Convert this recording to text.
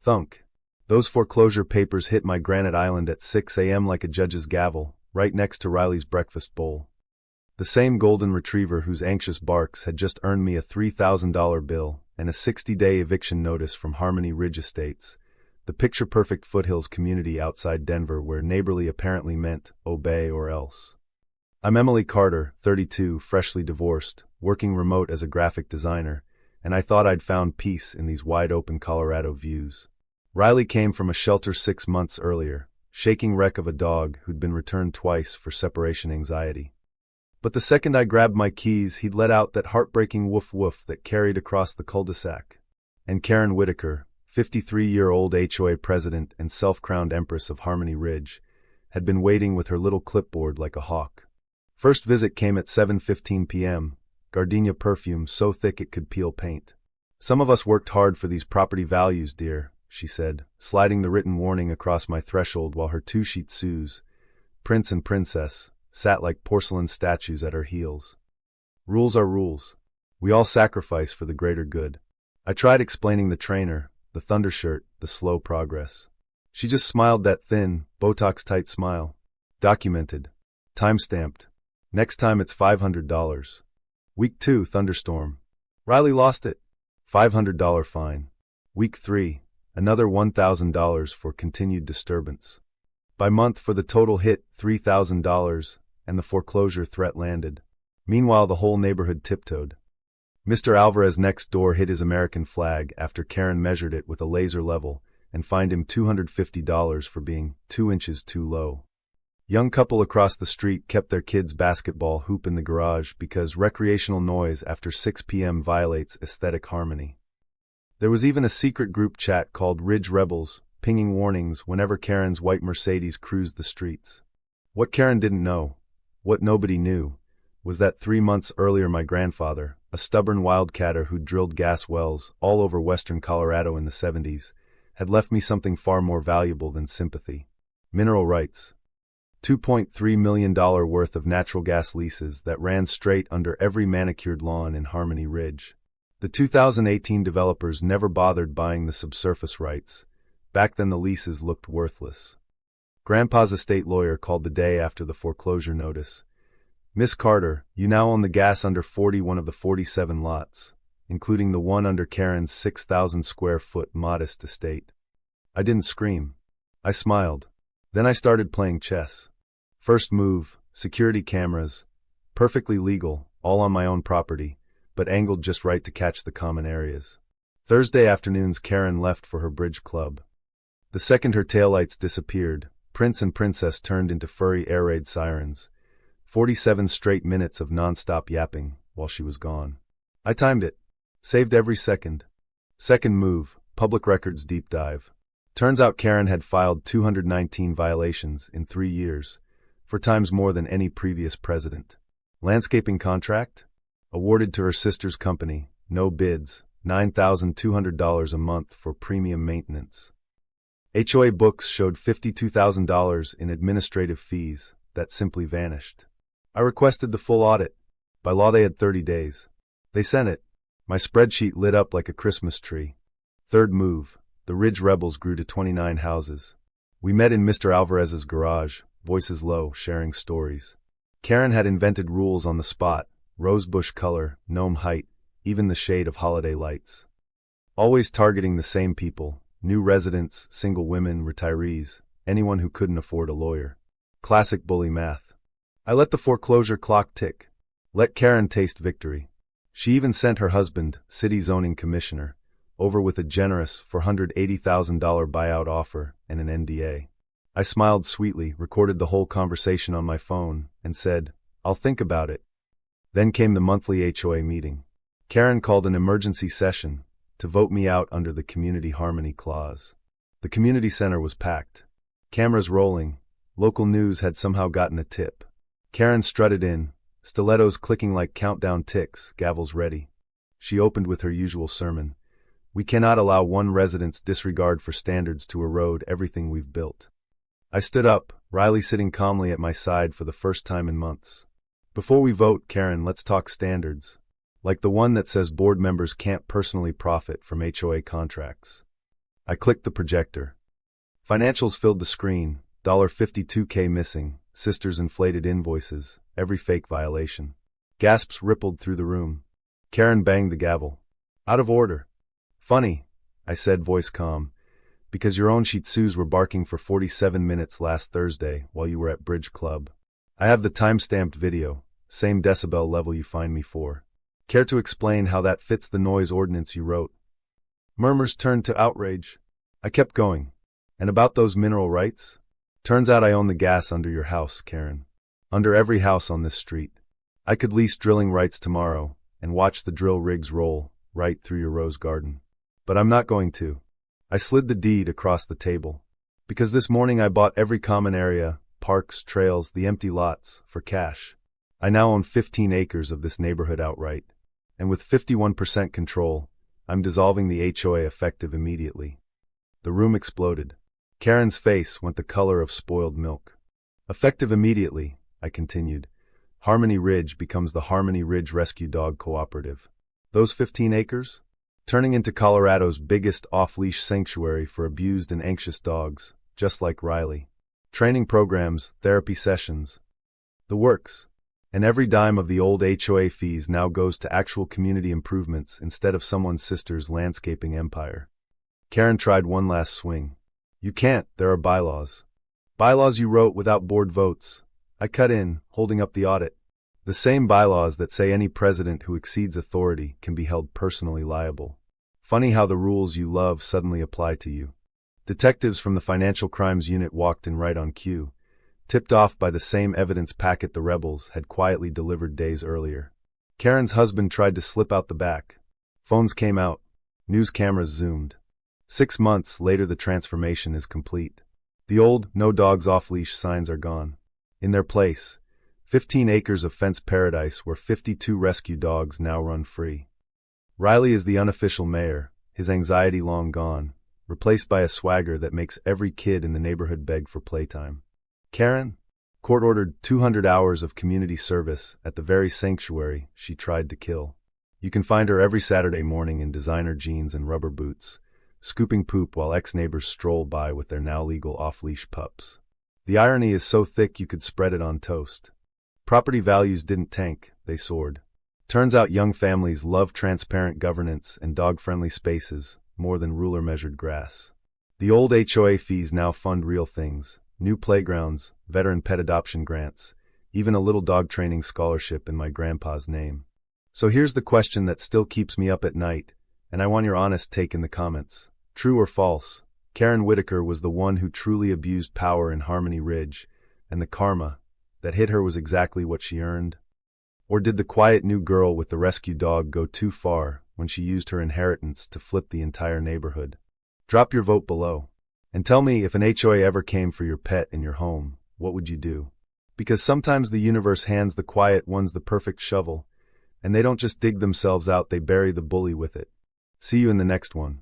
Thunk. Those foreclosure papers hit my granite island at 6 a.m. like a judge's gavel, right next to Riley's breakfast bowl. The same golden retriever whose anxious barks had just earned me a $3,000 bill and a 60-day eviction notice from Harmony Ridge Estates, the picture-perfect foothills community outside Denver where neighborly apparently meant obey or else. I'm Emily Carter, 32, freshly divorced, working remote as a graphic designer, and I thought I'd found peace in these wide-open Colorado views. Riley came from a shelter 6 months earlier, shaking wreck of a dog who'd been returned twice for separation anxiety. But the second I grabbed my keys, he'd let out that heartbreaking woof-woof that carried across the cul-de-sac. And Karen Whitaker, 53-year-old HOA president and self-crowned empress of Harmony Ridge, had been waiting with her little clipboard like a hawk. First visit came at 7:15 p.m., gardenia perfume so thick it could peel paint. "Some of us worked hard for these property values, dear," she said, sliding the written warning across my threshold while her two Shih Tzus, Prince and Princess, sat like porcelain statues at her heels. "Rules are rules. We all sacrifice for the greater good." I tried explaining the trainer, the thundershirt, the slow progress. She just smiled that thin, Botox-tight smile. Documented. Time-stamped. Next time it's $500. Week 2, thunderstorm. Riley lost it. $500 fine. Week 3, another $1,000 for continued disturbance. By month for the total hit, $3,000, and the foreclosure threat landed. Meanwhile, the whole neighborhood tiptoed. Mr. Alvarez next door hid his American flag after Karen measured it with a laser level and fined him $250 for being 2 inches too low. Young couple across the street kept their kids' basketball hoop in the garage because recreational noise after 6 p.m. violates aesthetic harmony. There was even a secret group chat called Ridge Rebels, pinging warnings whenever Karen's white Mercedes cruised the streets. What Karen didn't know, what nobody knew, was that 3 months earlier my grandfather, a stubborn wildcatter who'd drilled gas wells all over western Colorado in the 70s, had left me something far more valuable than sympathy. Mineral rights. $2.3 million worth of natural gas leases that ran straight under every manicured lawn in Harmony Ridge. The 2018 developers never bothered buying the subsurface rights. Back then the leases looked worthless. Grandpa's estate lawyer called the day after the foreclosure notice. "Miss Carter, you now own the gas under 41 of the 47 lots, including the one under Karen's 6,000 square foot modest estate." I didn't scream. I smiled. Then I started playing chess. First move, security cameras, perfectly legal, all on my own property, but angled just right to catch the common areas. Thursday afternoons Karen left for her bridge club. The second her taillights disappeared, Prince and Princess turned into furry air raid sirens. 47 straight minutes of non-stop yapping while she was gone. I timed it. Saved every second. Second move, public records deep dive. Turns out Karen had filed 219 violations in 3 years, 4 times more than any previous president. Landscaping contract? Awarded to her sister's company, no bids, $9,200 a month for premium maintenance. HOA books showed $52,000 in administrative fees that simply vanished. I requested the full audit. By law they had 30 days. They sent it. My spreadsheet lit up like a Christmas tree. Third move, the Ridge Rebels grew to 29 houses. We met in Mr. Alvarez's garage, voices low, sharing stories. Karen had invented rules on the spot, rosebush color, gnome height, even the shade of holiday lights. Always targeting the same people, new residents, single women, retirees, anyone who couldn't afford a lawyer. Classic bully math. I let the foreclosure clock tick. Let Karen taste victory. She even sent her husband, city zoning commissioner, over with a generous $480,000 buyout offer and an NDA. I smiled sweetly, recorded the whole conversation on my phone, and said, "I'll think about it." Then came the monthly HOA meeting. Karen called an emergency session to vote me out under the Community Harmony Clause. The community center was packed. Cameras rolling. Local news had somehow gotten a tip. Karen strutted in, stilettos clicking like countdown ticks, gavels ready. She opened with her usual sermon. "We cannot allow one resident's disregard for standards to erode everything we've built." I stood up, Riley sitting calmly at my side for the first time in months. "Before we vote, Karen, let's talk standards. Like the one that says board members can't personally profit from HOA contracts." I clicked the projector. Financials filled the screen, $52K missing, sisters inflated invoices, every fake violation. Gasps rippled through the room. Karen banged the gavel. Out of order. Funny, I said, voice calm, because your own Shih Tzus were barking for 47 minutes last Thursday while you were at Bridge Club. I have the time-stamped video, same decibel level you fined me for. Care to explain how that fits the noise ordinance you wrote? Murmurs turned to outrage. I kept going. And about those mineral rights? Turns out I own the gas under your house, Karen. Under every house on this street. I could lease drilling rights tomorrow and watch the drill rigs roll right through your rose garden. But I'm not going to. I slid the deed across the table. Because this morning I bought every common area, parks, trails, the empty lots, for cash. I now own 15 acres of this neighborhood outright. And with 51% control, I'm dissolving the HOA effective immediately. The room exploded. Karen's face went the color of spoiled milk. Effective immediately, I continued. Harmony Ridge becomes the Harmony Ridge Rescue Dog Cooperative. Those 15 acres? Turning into Colorado's biggest off-leash sanctuary for abused and anxious dogs, just like Riley. Training programs, therapy sessions. The works. And every dime of the old HOA fees now goes to actual community improvements instead of someone's sister's landscaping empire. Karen tried one last swing. You can't, there are bylaws. Bylaws you wrote without board votes. I cut in, holding up the audit. The same bylaws that say any president who exceeds authority can be held personally liable. Funny how the rules you love suddenly apply to you. Detectives from the Financial Crimes Unit walked in right on cue, tipped off by the same evidence packet the rebels had quietly delivered days earlier. Karen's husband tried to slip out the back. Phones came out. News cameras zoomed. 6 months later the transformation is complete. The old no dogs off-leash signs are gone. In their place, 15 acres of fenced paradise where 52 rescue dogs now run free. Riley is the unofficial mayor, his anxiety long gone, replaced by a swagger that makes every kid in the neighborhood beg for playtime. Karen? Court-ordered 200 hours of community service at the very sanctuary she tried to kill. You can find her every Saturday morning in designer jeans and rubber boots, scooping poop while ex-neighbors stroll by with their now legal off-leash pups. The irony is so thick you could spread it on toast. Property values didn't tank, they soared. Turns out young families love transparent governance and dog-friendly spaces more than ruler-measured grass. The old HOA fees now fund real things, new playgrounds, veteran pet adoption grants, even a little dog training scholarship in my grandpa's name. So here's the question that still keeps me up at night, and I want your honest take in the comments. True or false, Karen Whitaker was the one who truly abused power in Harmony Ridge, and the karma that hit her was exactly what she earned? Or did the quiet new girl with the rescue dog go too far when she used her inheritance to flip the entire neighborhood? Drop your vote below. And tell me, if an HOA ever came for your pet in your home, what would you do? Because sometimes the universe hands the quiet ones the perfect shovel, and they don't just dig themselves out, they bury the bully with it. See you in the next one.